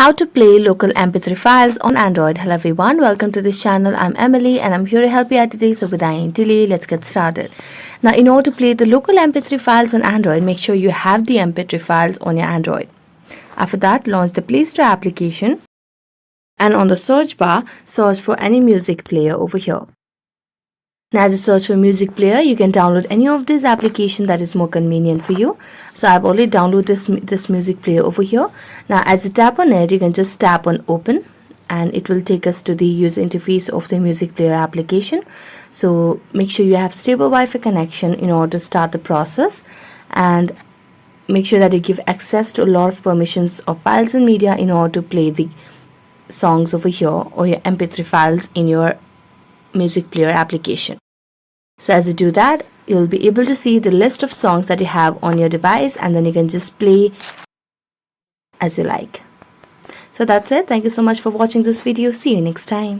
How to play local MP3 files on Android. Hello everyone, welcome to this channel. I'm Emily and I'm here to help you out today. So without any delay, let's get started. Now, in order to play the local MP3 files on Android, make sure you have the MP3 files on your Android. After that, launch the Play Store application and on the search bar, search for any music player over here. Now, as you search for music player, you can download any of these applications that is more convenient for you. So I've already downloaded this music player over here. Now, as you tap on it, you can just tap on open and it will take us to the user interface of the music player application. So make sure you have stable Wi-Fi connection in order to start the process, and make sure that you give access to a lot of permissions of files and media in order to play the songs over here or your MP3 files in your music player application. So as you do that, you'll be able to see the list of songs that you have on your device, and then you can just play as you like. So that's it. Thank you so much for watching this video. See you next time.